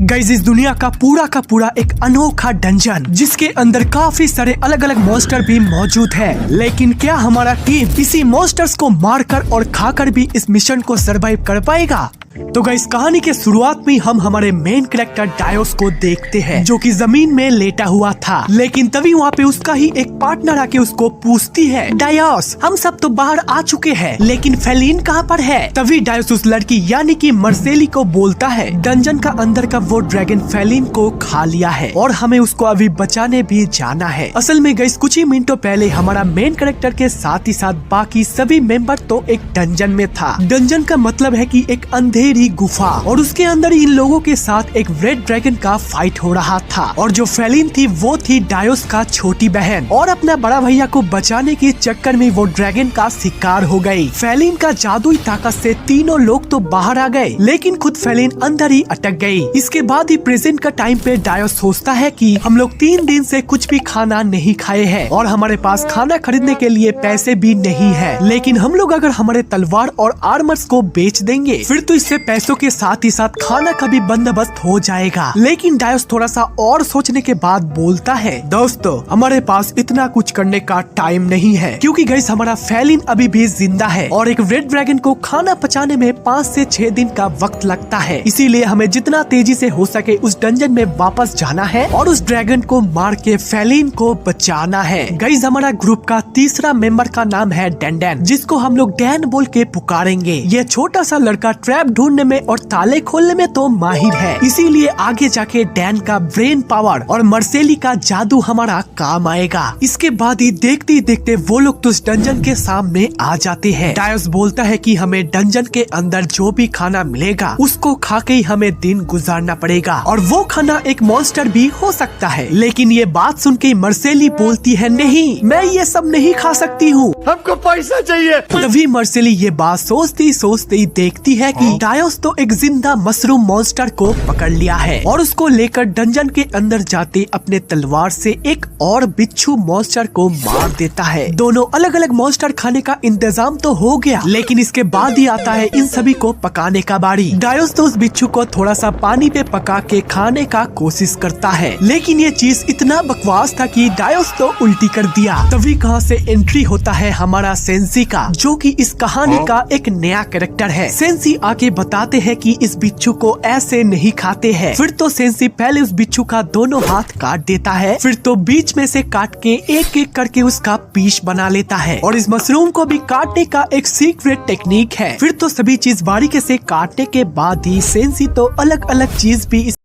Guys इस दुनिया का पूरा एक अनोखा डंजन जिसके अंदर काफी सारे अलग अलग मॉन्स्टर भी मौजूद है। लेकिन क्या हमारा टीम इसी मॉन्स्टर्स को मारकर और खाकर भी इस मिशन को सरवाइव कर पाएगा? तो गाइस कहानी के शुरुआत में हम हमारे मेन कैरेक्टर डायोस को देखते हैं जो कि जमीन में लेटा हुआ था। लेकिन तभी वहाँ पे उसका ही एक पार्टनर आके उसको पूछती है, डायोस हम सब तो बाहर आ चुके हैं लेकिन फेलिन कहाँ पर है? तभी डायोस उस लड़की यानी कि मर्सेली को बोलता है डंजन का अंदर का वो ड्रैगन फेलिन को खा लिया है और हमें उसको अभी बचाने भी जाना है। असल में गाइस कुछ ही मिनटों पहले हमारा मेन कैरेक्टर के साथ ही साथ बाकी सभी मेंबर तो एक डंजन में था। डंजन का मतलब है कि एक अंधेरी गुफा और उसके अंदर इन लोगों के साथ एक रेड ड्रैगन का फाइट हो रहा था और जो फेलिन थी वो थी डायोस का छोटी बहन और अपना बड़ा भैया को बचाने के चक्कर में वो ड्रैगन का शिकार हो गई। फेलिन का जादुई ताकत से तीनों लोग तो बाहर आ गए लेकिन खुद फेलिन अंदर ही अटक गई। इसके बाद ही प्रेजेंट का टाइम पे डायोस सोचता है कि हम लोग 3 दिन से कुछ भी खाना नहीं खाए हैं और हमारे पास खाना खरीदने के लिए पैसे भी नहीं है, लेकिन हम लोग अगर हमारे तलवार और आर्मर्स को बेच देंगे फिर तो इससे पैसों के साथ ही साथ खाना का भी बंदोबस्त हो जाएगा। लेकिन डायोस थोड़ा सा और सोचने के बाद बोलता है, दोस्तों हमारे पास इतना कुछ करने का टाइम नहीं है क्योंकि गाइस हमारा फेलिन अभी भी जिंदा है और एक रेड ड्रैगन को खाना पचाने में 5 से 6 दिन का वक्त लगता है। इसीलिए हमें जितना तेजी से हो सके उस डंजन में वापस जाना है और उस ड्रैगन को मार के फेलिन को बचाना है। गाइस हमारा ग्रुप का तीसरा मेंबर का नाम है डैन, जिसको हम लोग डैन बोल के पुकारेंगे। ये छोटा सा लड़का ट्रैप ढूंढने में और ताले खोलने में तो माहिर है, इसीलिए आगे जाके डैन का ब्रेन पावर और मर्सेली का जादू हमारा काम आएगा। इसके बाद ही देखते देखते वो लोग तो उस डंजन के सामने आ जाते हैं। डायोस बोलता है कि हमें डंजन के अंदर जो भी खाना मिलेगा उसको खा के ही हमें दिन गुजारना पड़ेगा और वो खाना एक मॉन्स्टर भी हो सकता है। लेकिन ये बात सुन के मर्सेली बोलती है, नहीं मैं ये सब नहीं खा सकती हूँ, हमको पैसा चाहिए। तभी मर्सेली ये बात सोचती सोचती देखती है कि डायोस तो एक जिंदा मशरूम मॉन्स्टर को पकड़ लिया है और उसको लेकर डंजन के अंदर जाते अपने तलवार से एक और बिच्छू मॉन्स्टर को मार देता है। दोनों अलग अलग मॉन्स्टर खाने का इंतजाम तो हो गया लेकिन इसके बाद ही आता है इन सभी को पकाने का बारी। डायोस तो उस बिच्छू को थोड़ा सा पानी पे पका के खाने का कोशिश करता है लेकिन ये चीज इतना बकवास था कि डायोस तो उल्टी कर दिया। तभी कहाँ से एंट्री होता है हमारा सेंसी का, जो कि इस कहानी का एक नया कैरेक्टर है। सेंसी आके बताते हैं कि इस बिच्छू को ऐसे नहीं खाते हैं। फिर तो सेंसी पहले उस बिच्छू का दोनों हाथ काट देता है, फिर तो बीच में से काट के एक एक करके उसका पीस बना लेता है और इस मशरूम को भी काटने का एक सीक्रेट टेक्निक है। फिर तो सभी चीज बारीकी से काटने के बाद ही सेंसी तो अलग अलग चीज भी